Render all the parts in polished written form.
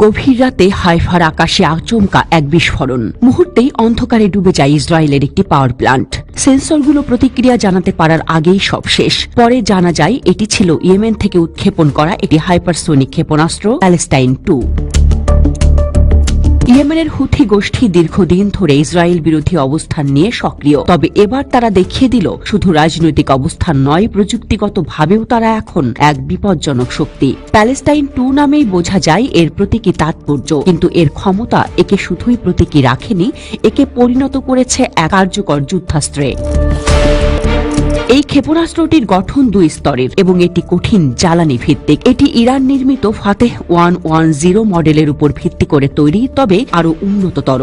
গভীর রাতে হাইফার আকাশে আচমকা এক বিস্ফোরণ। মুহূর্তেই অন্ধকারে ডুবে যায় ইসরায়েলের একটি পাওয়ার প্লান্ট। সেন্সরগুলো প্রতিক্রিয়া জানাতে পারার আগেই সব শেষ। পরে জানা যায় এটি ছিল ইয়েমেন থেকে উৎক্ষেপণ করা একটি হাইপারসোনিক ক্ষেপণাস্ত্র প্যালেস্টাইন 2। ইয়েমেনের হুথি গোষ্ঠী দীর্ঘদিন ধরে ইসরায়েল বিরোধী অবস্থান নিয়ে সক্রিয়। তবে এবার তারা দেখিয়ে দিল শুধু রাজনৈতিক অবস্থান নয়, প্রযুক্তিগতভাবেও তারা এখন এক বিপজ্জনক শক্তি। প্যালেস্টাইন 2 নামেই বোঝা যায় এর প্রতীকী তাৎপর্য, কিন্তু এর ক্ষমতা একে শুধুই প্রতীকী রাখেনি, একে পরিণত করেছে এক কার্যকর যুদ্ধাস্ত্রে। এই ক্ষেপণাস্ত্রটির গঠন 2 স্তরের এবং এটি কঠিন জ্বালানি ভিত্তিক। এটি ইরান নির্মিত ফাতেহ 110 মডেলের উপর ভিত্তি করে তৈরি, তবে আরও উন্নততর।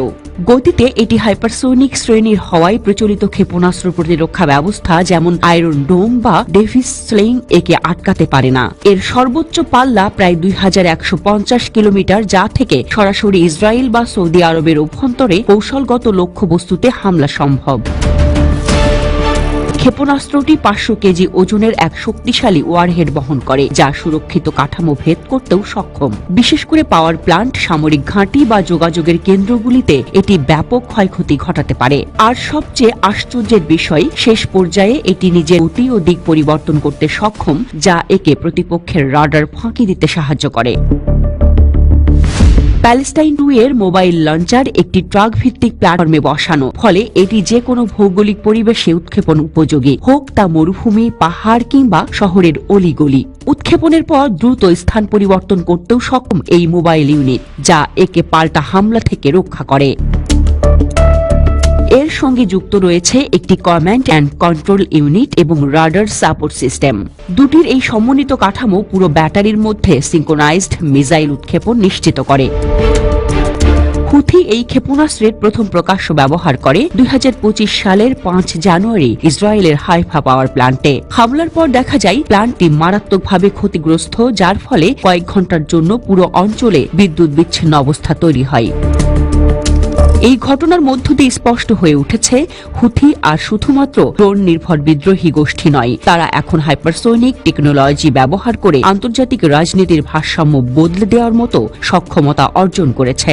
গতিতে এটি হাইপারসোনিক শ্রেণীর হওয়ায় প্রচলিত ক্ষেপণাস্ত্র প্রতিরক্ষা ব্যবস্থা যেমন আয়রন ডোম বা ডেভিস স্লিং একে আটকাতে পারে না। এর সর্বোচ্চ পাল্লা প্রায় 2150 কিলোমিটার, যা থেকে সরাসরি ইসরায়েল বা সৌদি আরবের অভ্যন্তরে কৌশলগত লক্ষ্যবস্তুতে হামলা সম্ভব। ক্ষেপণাস্ত্রটি 500 কেজি ওজনের এক শক্তিশালী ওয়ারহেড বহন করে, যা সুরক্ষিত কাঠামো ভেদ করতেও সক্ষম। বিশেষ করে পাওয়ার প্লান্ট, সামরিক ঘাঁটি বা যোগাযোগের কেন্দ্রগুলিতে এটি ব্যাপক ক্ষয়ক্ষতি ঘটাতে পারে। আর সবচেয়ে আশ্চর্যের বিষয়, শেষ পর্যায়ে এটি নিজের গতি ও দিক পরিবর্তন করতে সক্ষম, যা একে প্রতিপক্ষের রাডার ফাঁকি দিতে সাহায্য করে। প্যালেস্টাইন 2 এর মোবাইল লঞ্চার একটি ট্রাক ভিত্তিক প্ল্যাটফর্মে বসানো, ফলে এটি যে কোনো ভৌগোলিক পরিবেশে উৎক্ষেপণ উপযোগী, হোক তা মরুভূমি, পাহাড় কিংবা শহরের অলিগলি। উৎক্ষেপণের পর দ্রুত স্থান পরিবর্তন করতেও সক্ষম এই মোবাইল ইউনিট, যা একে পাল্টা হামলা থেকে রক্ষা করে। এর সঙ্গে যুক্ত রয়েছে একটি কমান্ড অ্যান্ড কন্ট্রোল ইউনিট এবং রাডার সাপোর্ট সিস্টেম। দুটির এই সমন্বিত কাঠামো পুরো ব্যাটারির মধ্যে সিঙ্ক্রোনাইজড মিসাইল উৎক্ষেপণ নিশ্চিত করে। হুথি এই ক্ষেপণাস্ত্রের প্রথম প্রকাশ্য ব্যবহার করে 2025 সালের 5 জানুয়ারি ইসরায়েলের হাইফা পাওয়ার প্ল্যান্টে। হামলার পর দেখা যায় প্ল্যান্টটি মারাত্মকভাবে ক্ষতিগ্রস্ত, যার ফলে কয়েক ঘন্টার জন্য পুরো অঞ্চলে বিদ্যুৎ বিচ্ছিন্ন অবস্থা তৈরি হয়। এই ঘটনার মধ্য দিয়ে স্পষ্ট হয়ে উঠেছে, হুথি আর শুধুমাত্র ড্রোন নির্ভর বিদ্রোহী গোষ্ঠী নয়, তারা এখন হাইপারসোনিক টেকনোলজি ব্যবহার করে আন্তর্জাতিক রাজনীতির ভারসাম্য বদলে দেওয়ার মতো সক্ষমতা অর্জন করেছে।